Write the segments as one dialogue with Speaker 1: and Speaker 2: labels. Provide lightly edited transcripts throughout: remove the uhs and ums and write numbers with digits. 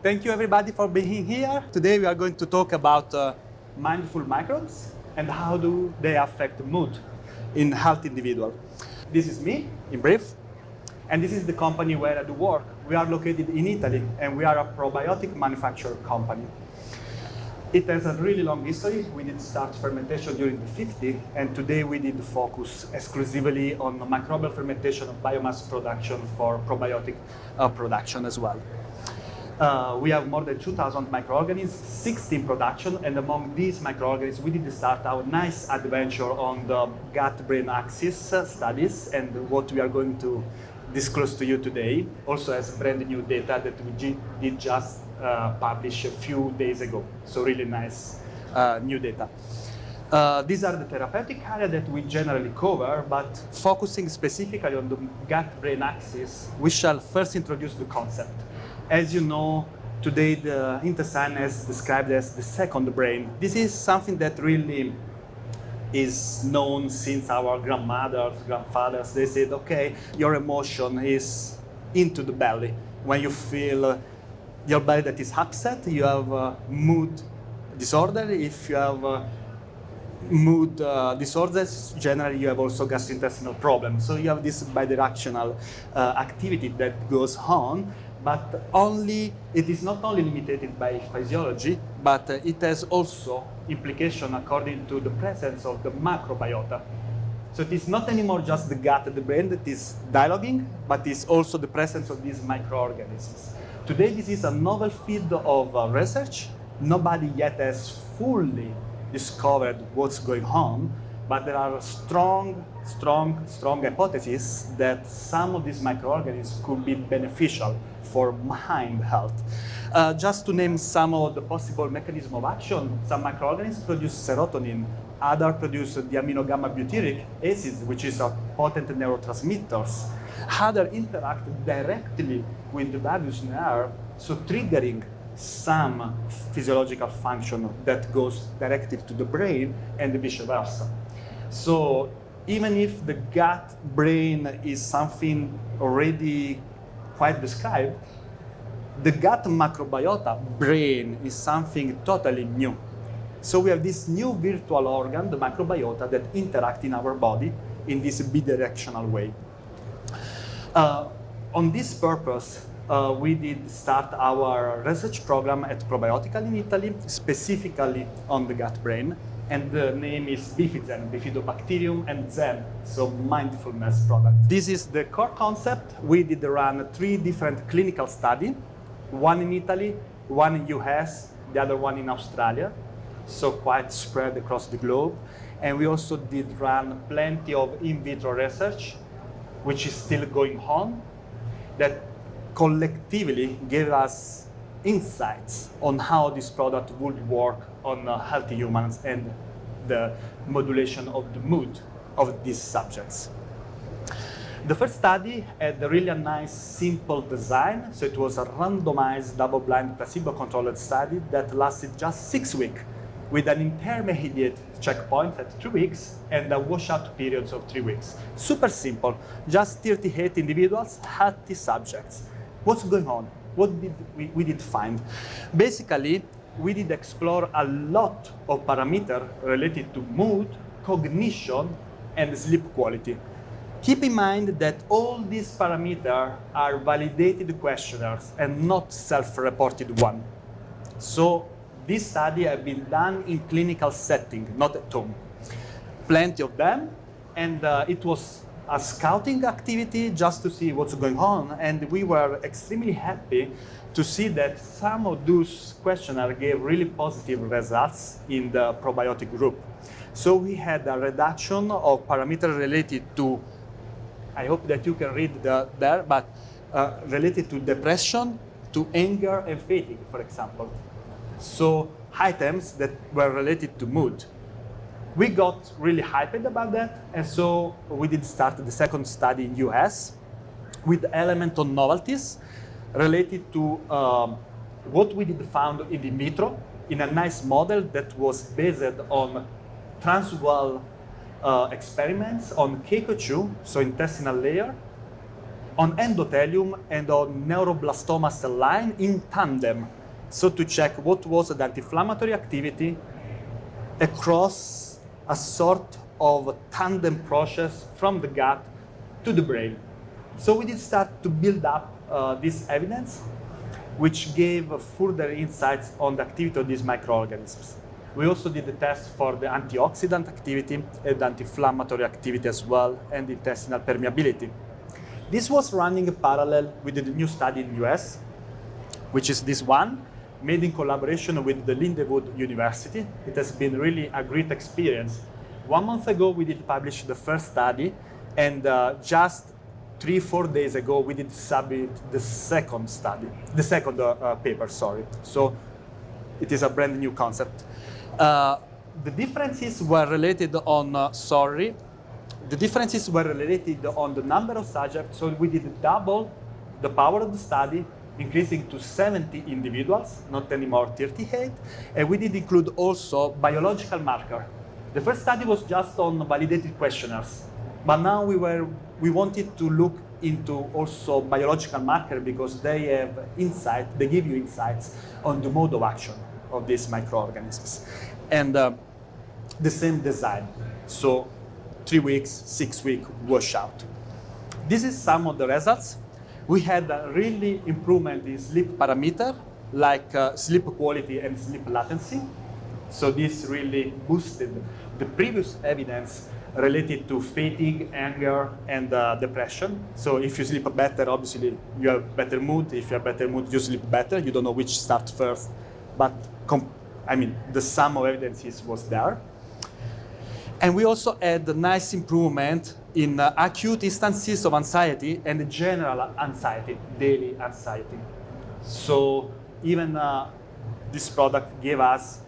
Speaker 1: Thank you everybody for being here. Today we are going to talk about mindful microbes and how do they affect mood in healthy individual. This is me, in brief, and this is the company where I do work. We are located in Italy and we are a probiotic manufacturer company. It has a really long history. We did start fermentation during the 50s, and today we did focus exclusively on microbial fermentation of biomass production for probiotic production as well. We have more than 2,000 microorganisms, 16 production, and among these microorganisms, we did start our nice adventure on the gut-brain axis studies, and what we are going to disclose to you today also has brand new data that we did just publish a few days ago. So really nice new data. These are the therapeutic area that we generally cover, but focusing specifically on the gut-brain axis, we shall first introduce the concept. As you know, today the intestine is described as the second brain. This is something that really is known since our grandmothers, grandfathers. They said, okay, your emotion is into the belly. When you feel your belly that is upset, you have a mood disorder. If you have mood disorders, generally you have also gastrointestinal problems. So you have this bidirectional activity that goes on, but it is not only limited by physiology, but it has also implication according to the presence of the macrobiota. So it is not anymore just the gut and the brain that is dialoguing, but it's also the presence of these microorganisms. Today, this is a novel field of research. Nobody yet has fully discovered what's going on, but there are strong hypotheses that some of these microorganisms could be beneficial for mind health. Just to name some of the possible mechanisms of action, some microorganisms produce serotonin, others produce the amino gamma butyric acids, which is a potent neurotransmitters. Others interact directly with the vagus nerve, so triggering some physiological function that goes directly to the brain and vice versa. So even if the gut-brain is something already quite described, the gut microbiota brain is something totally new. So we have this new virtual organ, the microbiota, that interact in our body in this bidirectional way. On this purpose, we did start our research program at Probiotical in Italy, specifically on the gut-brain, and the name is Bifizen, Bifidobacterium, and Zen, so mindfulness product. This is the core concept. We did run 3 different clinical studies, one in Italy, one in US, the other one in Australia, so quite spread across the globe. And we also did run plenty of in vitro research, which is still going on, that collectively gave us insights on how this product would work on healthy humans and the modulation of the mood of these subjects. The first study had a really nice, simple design. So it was a randomized, double-blind, placebo-controlled study that lasted just 6 weeks, with an intermediate checkpoint at 3 weeks and a washout periods of 3 weeks. Super simple, just 38 individuals, healthy subjects. What's going on? What did we did find? Basically, we did explore a lot of parameters related to mood, cognition, and sleep quality. Keep in mind that all these parameters are validated questionnaires and not self-reported one. So this study has been done in clinical setting, not at home. Plenty of them, and it was a scouting activity just to see what's going on, and we were extremely happy to see that some of those questionnaires gave really positive results in the probiotic group. So we had a reduction of parameters related to, I hope that you can read there, but related to depression, to anger and fatigue, for example. So items that were related to mood. We got really hyped about that, and so we did start the second study in US with element of novelties related to what we did found in vitro in a nice model that was based on transwell experiments on Keiko-2, so intestinal layer, on endothelium and on neuroblastoma cell line in tandem. So to check what was the anti-inflammatory activity across a sort of tandem process from the gut to the brain. So we did start to build up this evidence, which gave further insights on the activity of these microorganisms. We also did the test for the antioxidant activity and anti-inflammatory activity as well, and intestinal permeability. This was running in parallel with the new study in the US, which is this one, made in collaboration with the Lindenwood University. It has been really a great experience. 1 month ago, we did publish the first study, and just 3-4 days ago, we did submit the second paper, sorry. So it is a brand new concept. The differences were related on, the differences were related on the number of subjects. So we did double the power of the study, increasing to 70 individuals, not anymore 38. And we did include also biological marker. The first study was just on validated questionnaires, but now we wanted to look into also biological marker because they have insight, they give you insights on the mode of action of these microorganisms. And the same design, so 3 weeks, 6 week washout. This is some of the results. We had a really improvement in sleep parameter, like sleep quality and sleep latency. So this really boosted the previous evidence related to fatigue, anger, and depression. So if you sleep better, obviously you have better mood. If you have better mood, you sleep better. You don't know which starts first, but the sum of evidences was there. And we also had a nice improvement in acute instances of anxiety and general anxiety, daily anxiety. So even this product gave us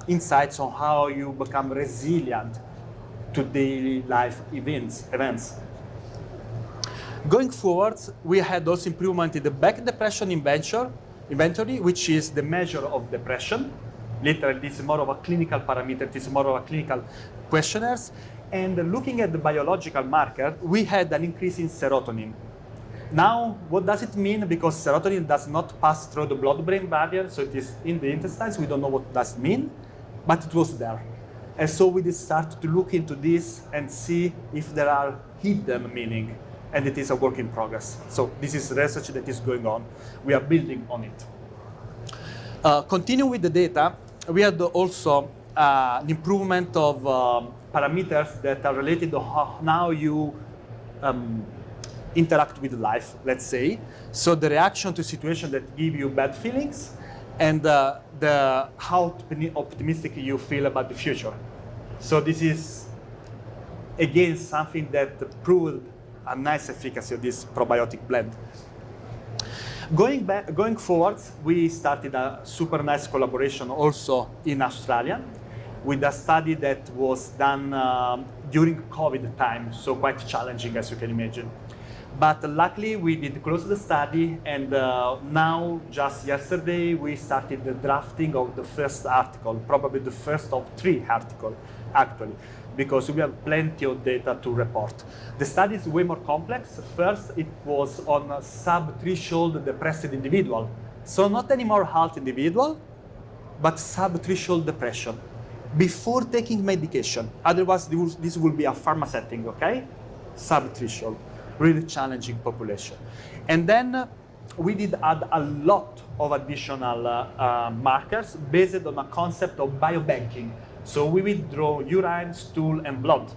Speaker 1: insights on how you become resilient to daily life events. Going forward, we had also improvement in the back depression inventory, which is the measure of depression. Literally, this is more of a clinical parameter, it is more of a clinical questionnaires. And looking at the biological marker, we had an increase in serotonin. Now, what does it mean? Because serotonin does not pass through the blood-brain barrier, so it is in the intestines. We don't know what does it mean, but it was there. And so we did start to look into this and see if there are hidden meaning, and it is a work in progress. So this is research that is going on. We are building on it. Continue with the data. We had also an improvement of parameters that are related to how you interact with life, let's say. So the reaction to situations that give you bad feelings, and how optimistic you feel about the future. So this is, again, something that proved a nice efficacy of this probiotic blend. Going forward, we started a super nice collaboration also in Australia with a study that was done during COVID time, so quite challenging, as you can imagine. But luckily, we did close the study, and now, just yesterday, we started the drafting of the first article, probably the first of 3 articles, actually, because we have plenty of data to report. The study is way more complex. First, it was on a sub-threshold depressed individual. So not anymore healthy individual, but sub-threshold depression before taking medication. Otherwise, this will be a pharma setting, okay? Sub-threshold. Really challenging population. And then we did add a lot of additional markers based on a concept of biobanking. So we withdraw urine, stool, and blood.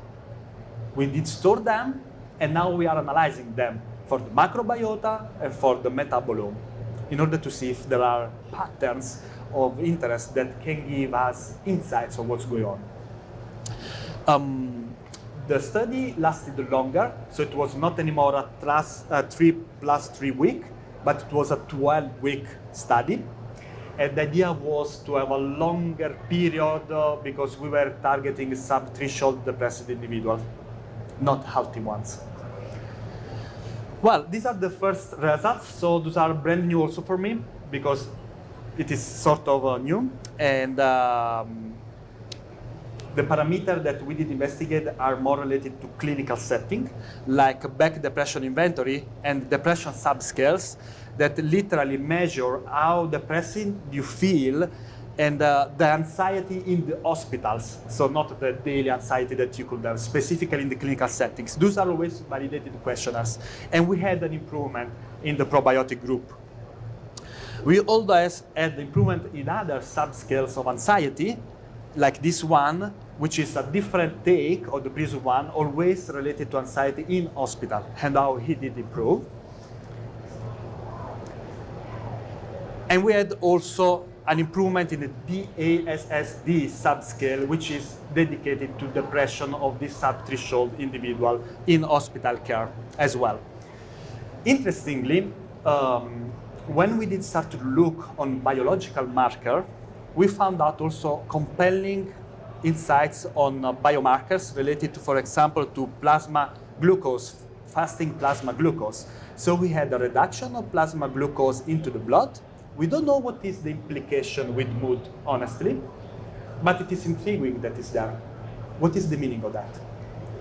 Speaker 1: We did store them, and now we are analyzing them for the microbiota and for the metabolome in order to see if there are patterns of interest that can give us insights on what's going on. The study lasted longer, so it was not anymore a 3+3 week, but it was a 12-week study. And the idea was to have a longer period because we were targeting sub-threshold depressed individuals, not healthy ones. Well, these are the first results, so those are brand new also for me because it is sort of new. And The parameters that we did investigate are more related to clinical setting, like back depression inventory and depression subscales that literally measure how depressing you feel and the anxiety in the hospitals, so not the daily anxiety that you could have, specifically in the clinical settings. Those are always validated questionnaires. And we had an improvement in the probiotic group. We always had improvement in other subscales of anxiety, like this one, which is a different take of the previous one, always related to anxiety in hospital, and how he did improve. And we had also an improvement in the DASSD subscale, which is dedicated to depression of this sub-threshold individual in hospital care as well. Interestingly, when we did start to look on biological marker, we found out also compelling insights on biomarkers related to, for example, to plasma glucose, fasting plasma glucose. So we had a reduction of plasma glucose into the blood. We don't know what is the implication with mood, honestly, but it is intriguing that it's there. What is the meaning of that?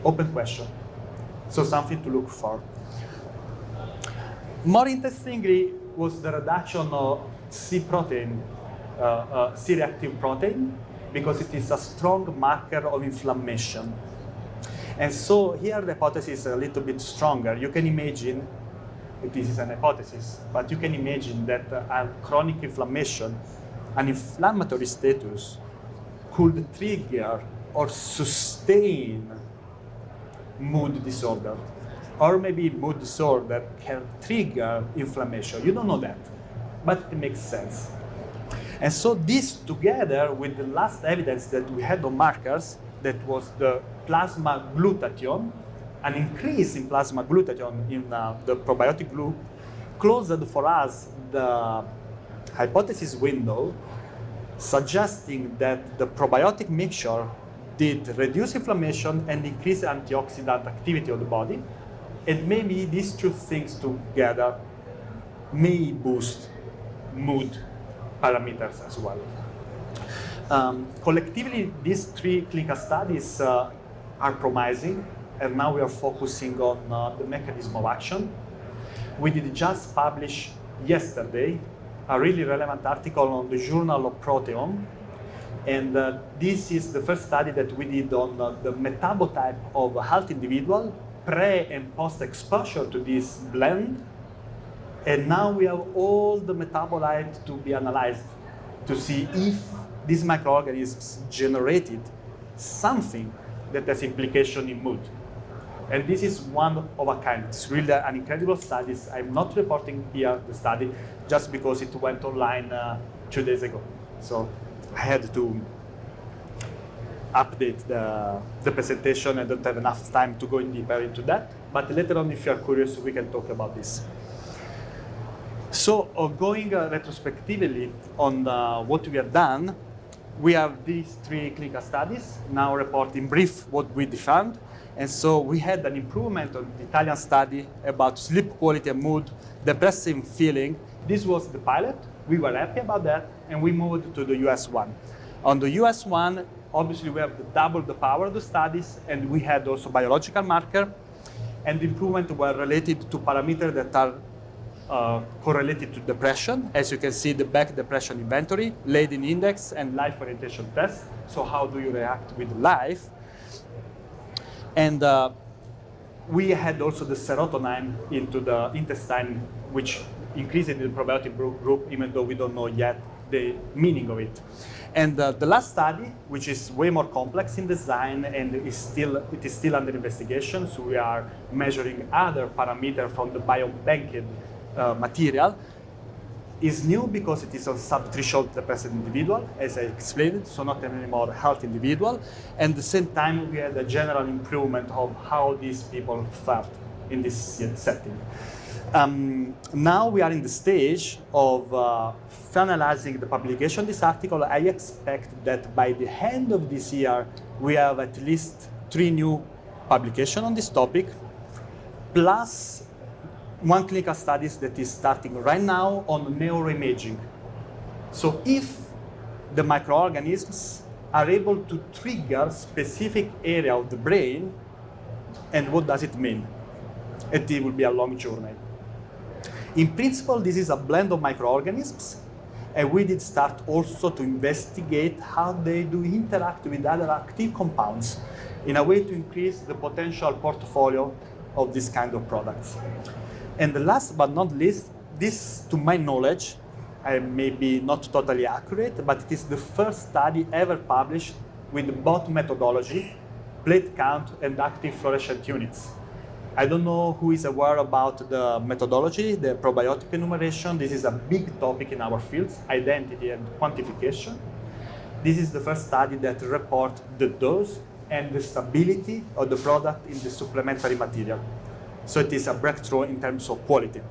Speaker 1: Open question. So something to look for. More interestingly was the reduction of C protein, C-reactive protein, because it is a strong marker of inflammation. And so here the hypothesis is a little bit stronger. You can imagine, this is an hypothesis, but you can imagine that a chronic inflammation, an inflammatory status, could trigger or sustain mood disorder. Or maybe mood disorder can trigger inflammation. You don't know that, but it makes sense. And so this together with the last evidence that we had on markers, that was the plasma glutathione, an increase in plasma glutathione in the probiotic group, closed for us the hypothesis window, suggesting that the probiotic mixture did reduce inflammation and increase antioxidant activity of the body. And maybe these two things together may boost mood parameters as well. Collectively, these three clinical studies are promising, and now we are focusing on the mechanism of action. We did just publish yesterday a really relevant article on the Journal of Proteome, and this is the first study that we did on the metabotype of a healthy individual pre and post exposure to this blend. And now we have all the metabolites to be analyzed to see if these microorganisms generated something that has implication in mood. And this is one of a kind. It's really an incredible study. I'm not reporting here the study just because it went online 2 days ago. So I had to update the presentation. I don't have enough time to go in deeper into that. But later on, if you're curious, we can talk about this. So going retrospectively on what we have done, we have these three clinical studies, now report in brief what we defined. And so we had an improvement on the Italian study about sleep quality and mood, depressive feeling. This was the pilot. We were happy about that, and we moved to the US one. On the US one, obviously we have double the power of the studies, and we had also biological marker, and the improvement were related to parameters that are correlated to depression. As you can see, the back depression inventory, Leiden index, and life orientation test. So how do you react with life? And we had also the serotonin into the intestine, which increased in the probiotic group, even though we don't know yet the meaning of it. And the last study, which is way more complex in design and it is still under investigation, so we are measuring other parameters from the biobanked material, is new because it is on sub-threshold depressed individual, as I explained, so not anymore healthy individual. And at the same time, we had a general improvement of how these people felt in this setting. Now we are in the stage of finalizing the publication of this article. I expect that by the end of this year, we have at least 3 new publications on this topic, plus one clinical study that is starting right now on neuroimaging. So if the microorganisms are able to trigger specific area of the brain, and what does it mean? It will be a long journey. In principle, this is a blend of microorganisms, and we did start also to investigate how they do interact with other active compounds in a way to increase the potential portfolio of this kind of products. And the last but not least, this, to my knowledge, may be not totally accurate, but it is the first study ever published with both methodology, plate count, and active fluorescent units. I don't know who is aware about the methodology, the probiotic enumeration. This is a big topic in our fields, identity and quantification. This is the first study that reports the dose and the stability of the product in the supplementary material. So it is a breakthrough in terms of quality.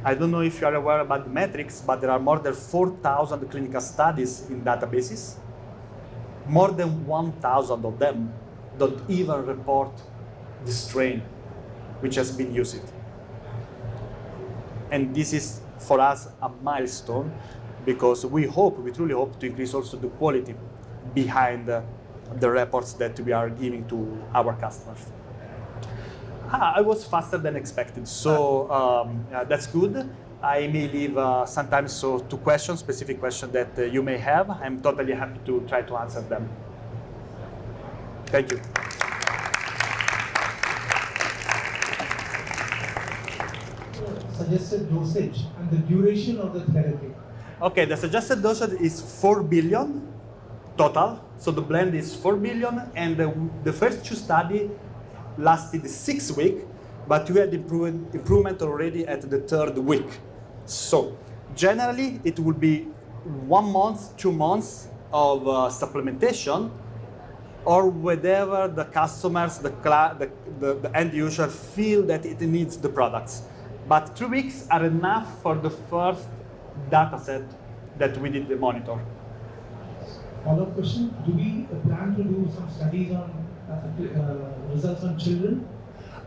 Speaker 1: I don't know if you are aware about the metrics, but there are more than 4,000 clinical studies in databases. More than 1,000 of them don't even report the strain which has been used. And this is, for us, a milestone, because we truly hope to increase also the quality behind the reports that we are giving to our customers. I was faster than expected, so that's good. I may leave sometimes to questions, specific questions that you may have. I'm totally happy to try to answer them. Thank you.
Speaker 2: Suggested dosage and the duration of the therapy.
Speaker 1: Okay, the suggested dosage is 4 billion total. So the blend is 4 billion, and the first two studies lasted 6 weeks, but we had improvement already at the 3rd week. So generally, it will be 1 month, 2 months of supplementation, or whatever the customers, the end user feel that it needs the products. But 3 weeks are enough for the first data set that we did monitor.
Speaker 2: Follow-up question, do we plan to do some studies on results on children?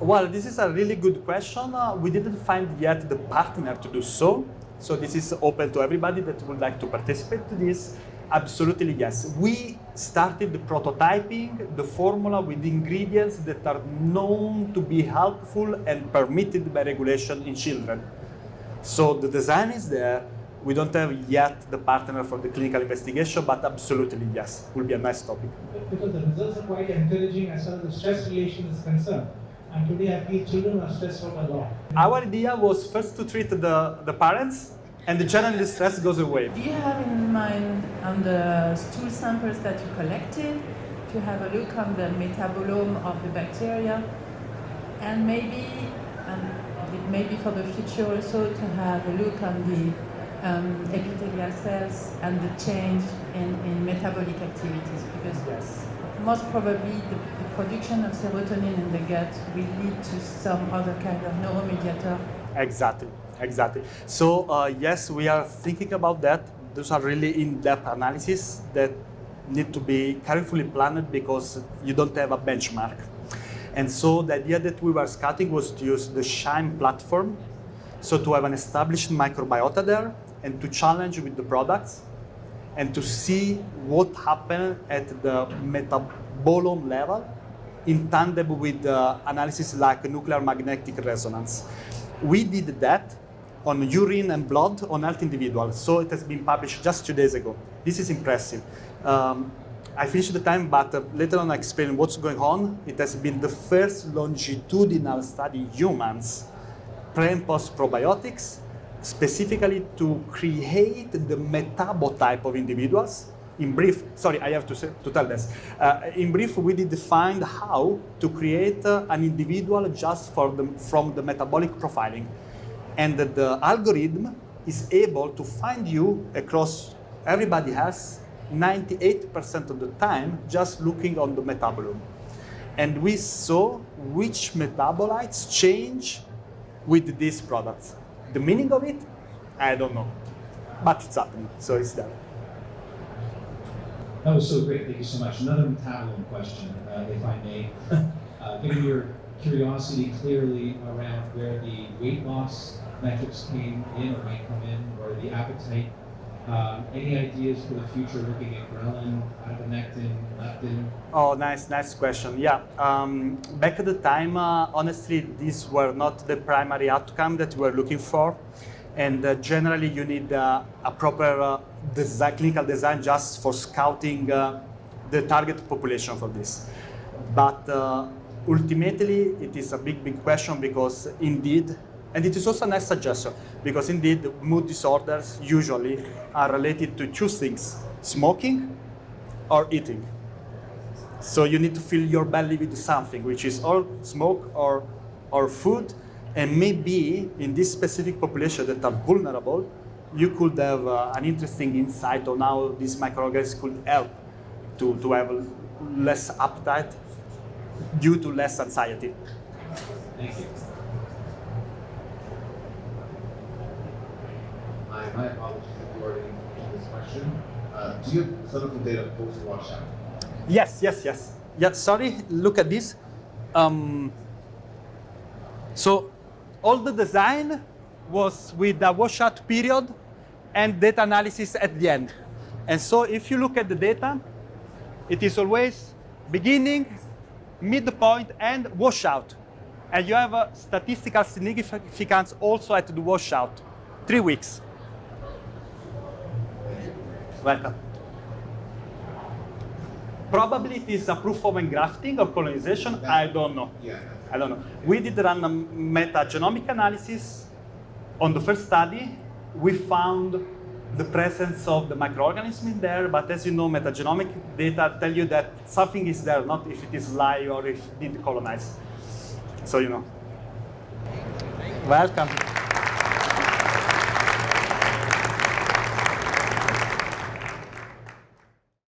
Speaker 1: Well, this is a really good question. We didn't find yet the partner to do so. So this is open to everybody that would like to participate to this. Absolutely, yes. We started the prototyping, the formula with ingredients that are known to be helpful and permitted by regulation in children. So the design is there. We don't have yet the partner for the clinical investigation, but absolutely, yes, will be a nice topic.
Speaker 2: Because the results are quite encouraging as far as the stress relation is concerned. And today I feel children are stressed out a lot.
Speaker 1: Our idea was first to treat the parents, and generally the stress goes away.
Speaker 3: Do you have in mind on the stool samples that you collected to have a look on the metabolome of the bacteria, and maybe for the future also to have a look on the epithelial cells and the change in metabolic activities, because
Speaker 1: Yes.
Speaker 3: most probably the production of serotonin in the gut will lead to some other kind of neuromediator.
Speaker 1: Exactly. So yes, we are thinking about that. Those are really in-depth analysis that need to be carefully planned because you don't have a benchmark. And so the idea that we were scouting was to use the SHINE platform, so to have an established microbiota there and to challenge with the products and to see what happened at the metabolome level in tandem with analysis like nuclear magnetic resonance. We did that on urine and blood on healthy individuals, so it has been published just 2 days ago. This is impressive. I finished the time, but later on I explain what's going on. It has been the first longitudinal study in humans, pre and post probiotics, specifically to create the metabotype of individuals. In brief, sorry, I have to tell this. In brief, we did define how to create an individual just from the metabolic profiling. And the algorithm is able to find you across everybody else 98% of the time just looking on the metabolome. And we saw which metabolites change with these products. The meaning of it, I don't know, but it's happening, so it's there.
Speaker 4: That was so great, thank you so much. Another metabolome question, if I may. Given your curiosity clearly around where the weight loss metrics came in or might come in, or the appetite Any ideas for the future looking at ghrelin, adiponectin, leptin?
Speaker 1: Oh, nice question. Yeah, back at the time, honestly, these were not the primary outcome that we were looking for. And generally, you need a proper clinical design just for scouting the target population for this. But ultimately, it is a big question because indeed, and it is also a nice suggestion, because indeed, mood disorders usually are related to two things: smoking or eating. So you need to fill your belly with something, which is or smoke or food. And maybe in this specific population that are vulnerable, you could have an interesting insight on how these microorganisms could help to have less appetite due to less anxiety.
Speaker 4: Thank you.
Speaker 5: My apologies if you already answered this question. Do you have clinical data post-washout?
Speaker 1: Yes. Yeah, sorry, look at this. So all the design was with a washout period and data analysis at the end. And so if you look at the data, it is always beginning, midpoint, and washout. And you have a statistical significance also at the washout, 3 weeks. Welcome. Probably it is a proof of engrafting or colonization. I don't know.
Speaker 5: Yeah.
Speaker 1: I don't know. We did run a metagenomic analysis on the first study. We found the presence of the microorganism in there, but as you know, metagenomic data tell you that something is there, not if it is live or if it did colonize. So you know. Welcome.